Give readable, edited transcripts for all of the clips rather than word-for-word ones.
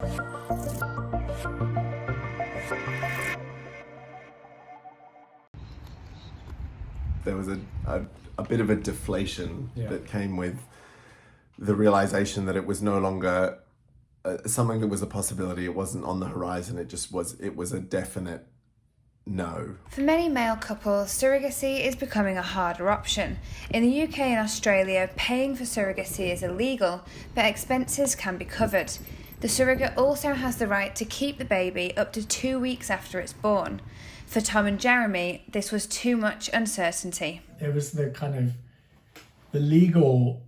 There was a bit of a deflation that came with the realization that it was no longer something that was a possibility. It wasn't on the horizon. It was a definite no. For many male couples, surrogacy is becoming a harder option. In the UK and Australia, paying for surrogacy is illegal, but expenses can be covered. The surrogate also has the right to keep the baby up to 2 weeks after it's born. For Tom and Jeremy, this was too much uncertainty. It was the kind of the legal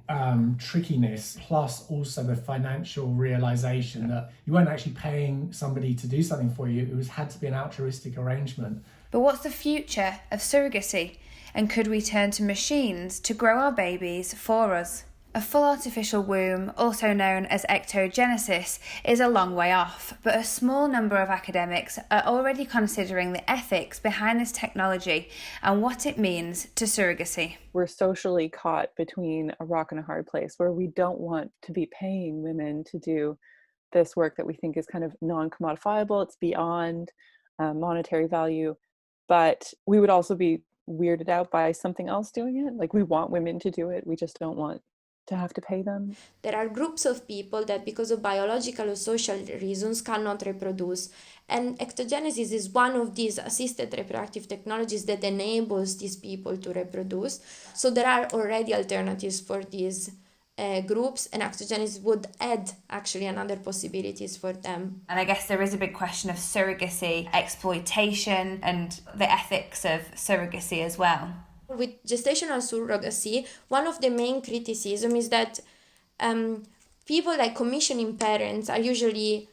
trickiness, plus also the financial realization that you weren't actually paying somebody to do something for you. It had to be an altruistic arrangement. But what's the future of surrogacy? And could we turn to machines to grow our babies for us? A full artificial womb, also known as ectogenesis, is a long way off, but a small number of academics are already considering the ethics behind this technology and what it means to surrogacy. We're socially caught between a rock and a hard place where we don't want to be paying women to do this work that we think is kind of non-commodifiable. It's beyond monetary value, but we would also be weirded out by something else doing it. Like, we want women to do it. We just don't want to have to pay them. There are groups of people that because of biological or social reasons cannot reproduce, and ectogenesis is one of these assisted reproductive technologies that enables these people to reproduce. So there are already alternatives for these groups, and ectogenesis would add actually another possibilities for them. And I guess there is a big question of surrogacy, exploitation, and the ethics of surrogacy as well. With gestational surrogacy, one of the main criticisms is that people like commissioning parents are usually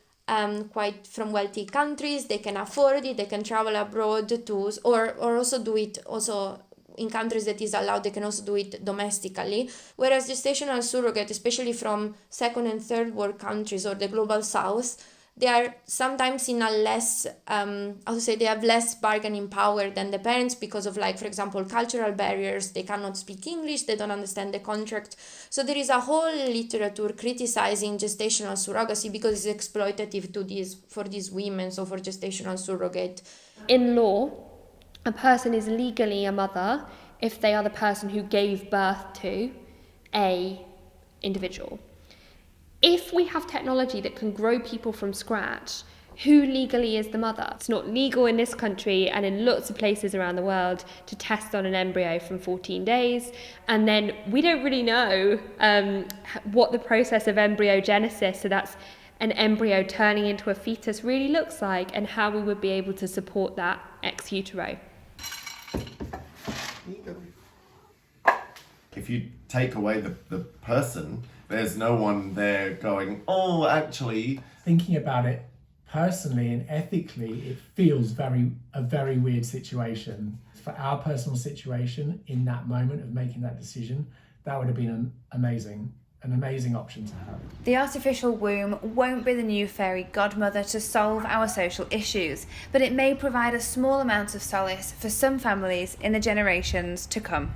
quite from wealthy countries. They can afford it, they can travel abroad to, or also do it also in countries that is allowed. They can also do it domestically. Whereas gestational surrogate, especially from second and third world countries or the global south, they are sometimes in a less, they have less bargaining power than the parents because of, like, for example, cultural barriers. They cannot speak English, they don't understand the contract. So there is a whole literature criticizing gestational surrogacy because it's exploitative for these women, so for gestational surrogate. In law, a person is legally a mother if they are the person who gave birth to a individual. If we have technology that can grow people from scratch, who legally is the mother? It's not legal in this country and in lots of places around the world to test on an embryo from 14 days. And then we don't really know what the process of embryogenesis, so that's an embryo turning into a fetus, really looks like, and how we would be able to support that ex utero. If you take away the person, there's no one there going, oh, actually. Thinking about it personally and ethically, it feels a very weird situation. For our personal situation in that moment of making that decision, that would have been an amazing option to have. The artificial womb won't be the new fairy godmother to solve our social issues, but it may provide a small amount of solace for some families in the generations to come.